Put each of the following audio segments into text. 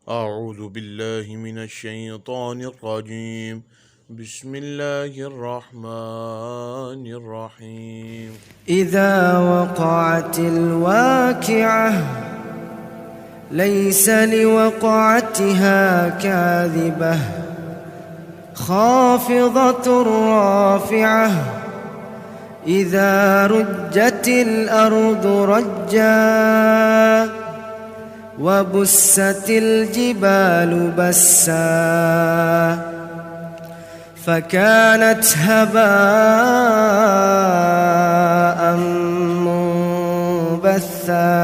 أعوذ بالله من الشيطان الرجيم. بسم الله الرحمن الرحيم. إذا وقعت الواقعة ليس لوقعتها كاذبة خافضة رافعة إذا رجت الأرض رجا وبست الجبال بسا فكانت هباء منبثا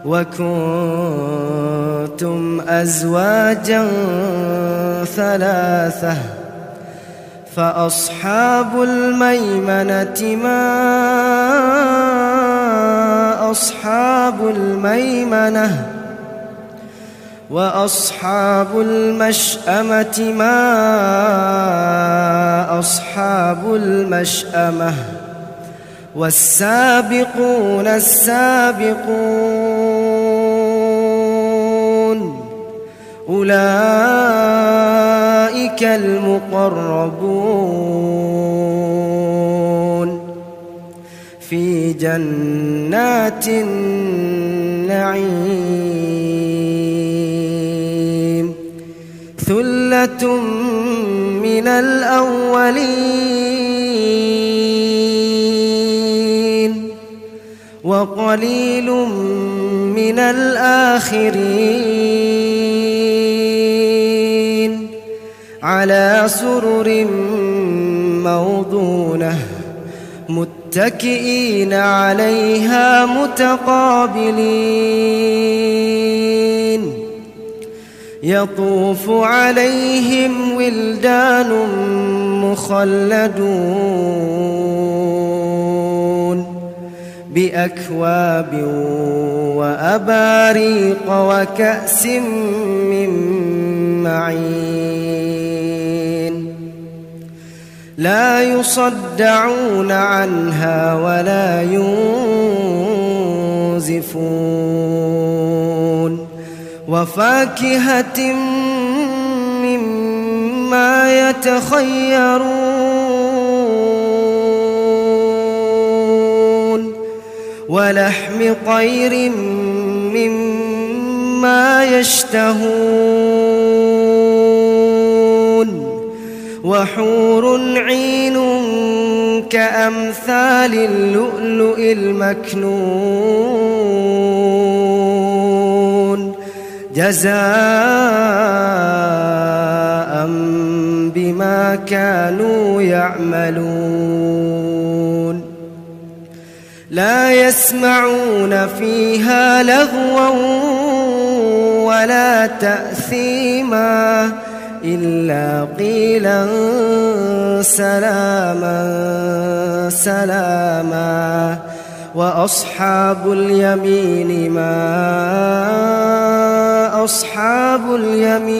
وكنتم أزواجا ثلاثة فأصحاب الميمنة ما أصحاب الميمنة وأصحاب المشأمة ما أصحاب المشأمة والسابقون السابقون أولئك المقربون في جنات النعيم ثلة من الأولين وقليل من الآخرين على سرر موضونة متكئين عليها متقابلين يطوف عليهم ولدان مخلدون بأكواب وأباريق وكأس من معين لا يصدعون عنها ولا ينزفون وفاكهة مما يتخيرون ولحم طير مما يشتهون وحور عين كأمثال اللؤلؤ المكنون جزاء بما كانوا يعملون لا يسمعون فيها لغوا ولا تأثيما إلا قيلا سلاما سلاما وأصحاب اليمين ما أصحاب اليمين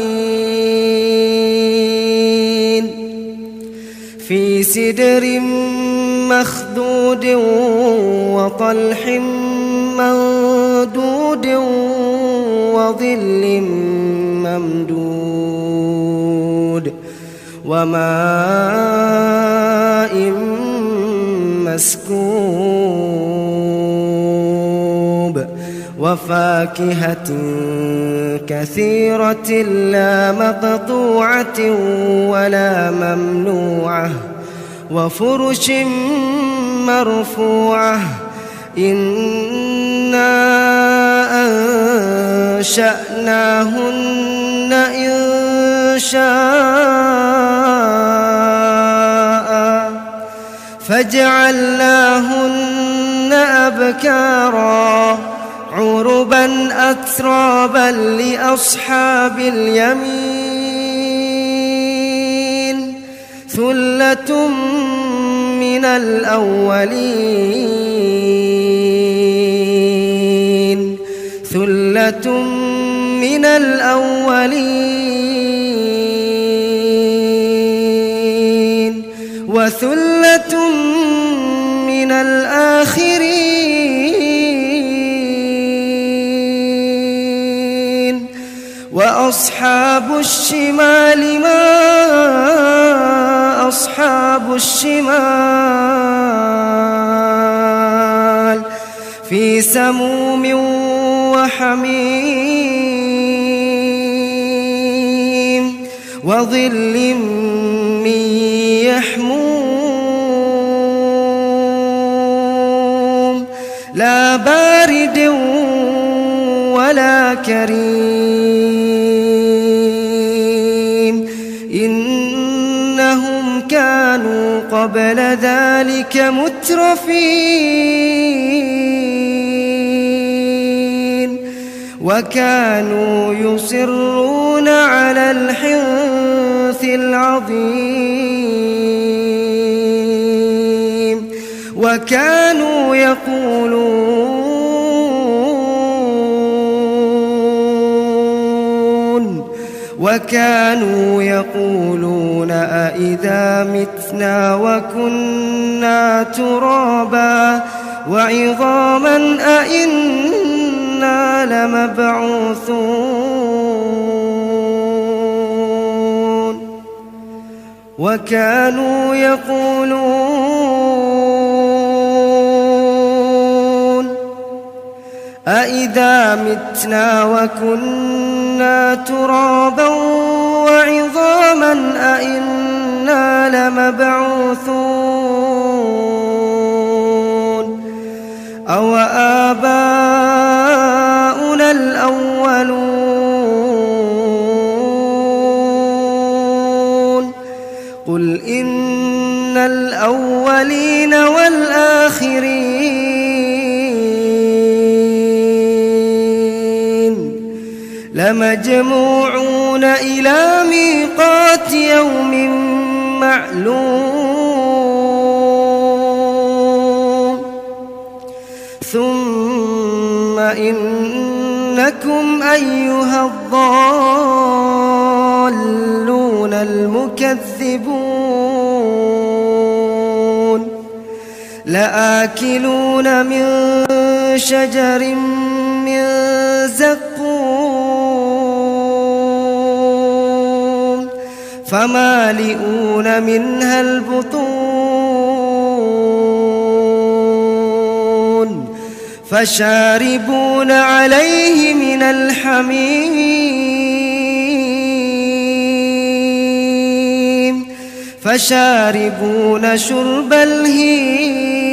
في سدر مخضود وطلح منضود وظل ممدود وماء مسكوب وفاكهة كثيرة لا مقطوعة ولا ممنوعة وفرش مرفوعة إنا أنشأناهن إنشاء فجعلناهن أبكارا عربا أترابا لأصحاب اليمين ثلة من الأولين ثلة من الأولين وثلة من الآخرين وأصحاب الشمال ما أصحاب الشمال في سموم وحميم وظل من يحموم لا بارد ولا كريم إنهم كانوا قبل ذلك مترفين وكانوا يصرون على الحنث العظيم وكانوا يقولون أإذا متنا وكنا ترابا وعظاما أإنا لمبعوثون وكانوا يقولون أإذا متنا وكنا ترابا وعظاما أإنا لمبعوثون أو آباؤنا الأولون قل إن الأولين والآخرين لمجموعون إلى ميقات يوم معلوم ثم إنكم أيها الضالون المكذبون لآكلون من شجر من زقوم فمالئون منها البطون فشاربون عليه من الحميم فشاربون شرب الهيم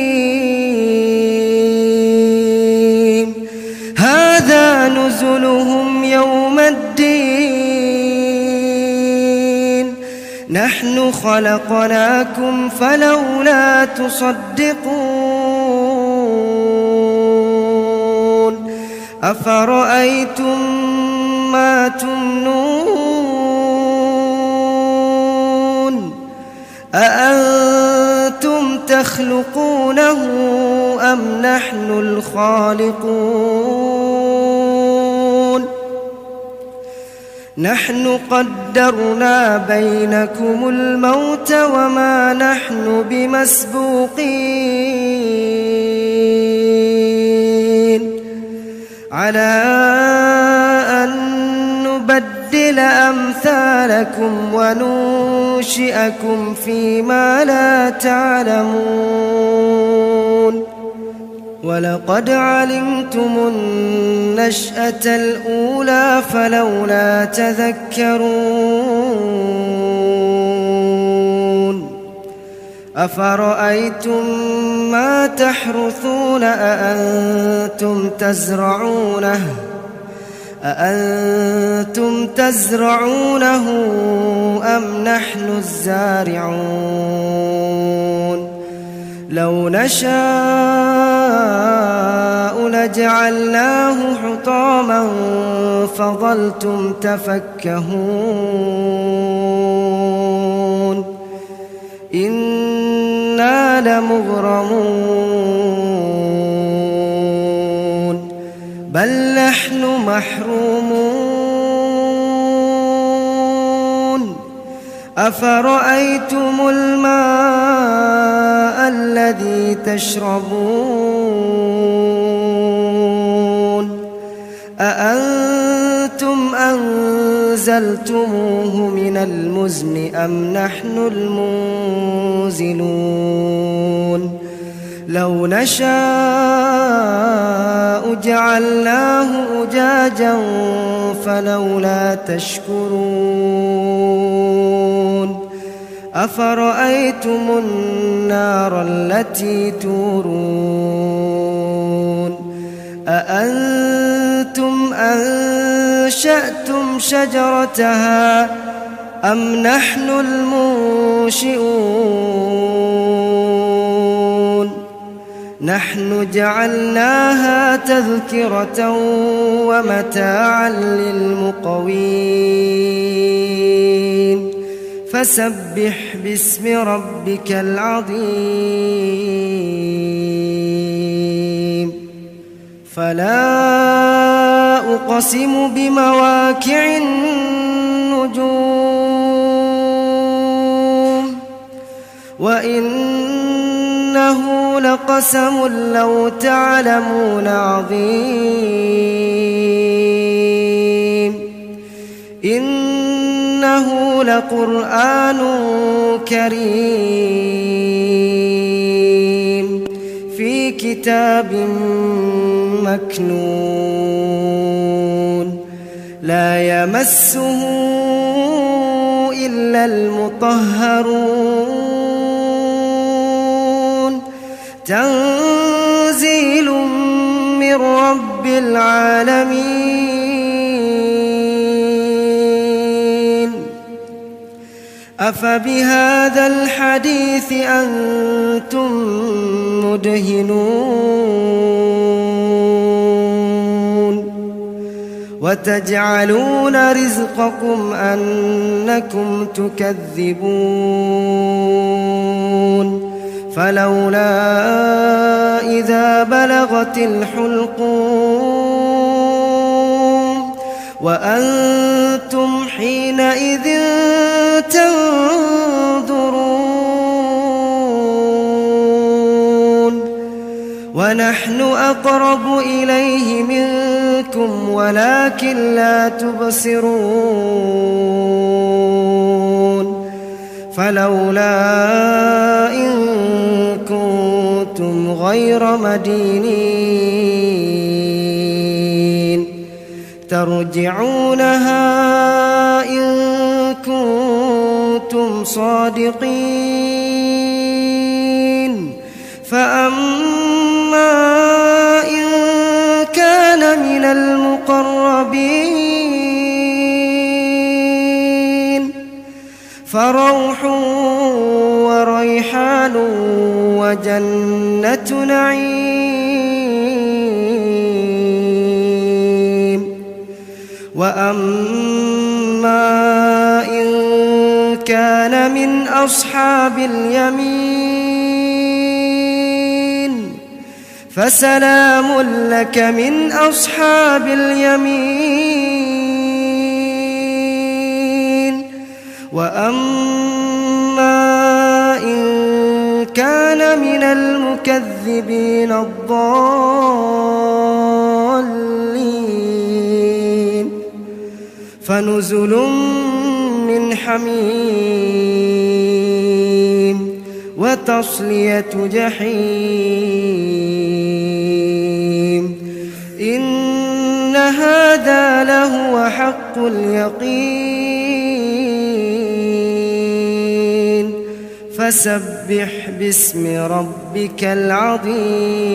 هذا نزلهم يوم الدين نحن خلقناكم فلولا تصدقون أفرأيتم ما تمنون أأنتم تخلقونه أم نحن الخالقون نحن قدرنا بينكم الموت وما نحن بمسبوقين على أن نبدل أمثالكم وننشئكم فيما لا تعلمون ولقد علمتم النشأة الأولى فلولا تذكرون أفرأيتم ما تحرثون أأنتم تزرعونه أم نحن الزارعون لو نشاء لجعلناه حطاما فظلتم تفكهون إنا لمغرمون بل نحن محرومون أفرأيتم الماء الذي تشربون أأنتم أنزلتموه من المزن أم نحن المنزلون لو نشاء جعلناه أجاجا فلولا تشكرون أفرأيتم النار التي تورون أأنتم أنشأتم شجرتها أم نحن المنشئون نحن جعلناها تذكرة ومتاعا للمقوين فسبح باسم ربك العظيم فلا أقسم بمواقع النجوم وإنه لقسم لو تعلمون عظيم إنه لقرآن كريم في كتاب مكنون لا يمسه إلا المطهرون تنزيل من رب العالمين أفبهذا الحديث أنتم مدهنون وتجعلون رزقكم أنكم تكذبون فلولا إذا بلغت الحلقوم وأنتم حينئذ تنظرون ونحن أقرب إليه منكم ولكن لا تبصرون فلولا إن كنتم غير مدينين ترجعونها إن كنتم صادقين فأما إن كان من المقربين فروح وريحان وجنة نعيم وأما إن كان من أصحاب اليمين فسلام لك من أصحاب اليمين وأما إن كان من المكذبين الضالين فنزل من حميم وتصلية جحيم إن هذا لهو حق اليقين فسبح باسم ربك العظيم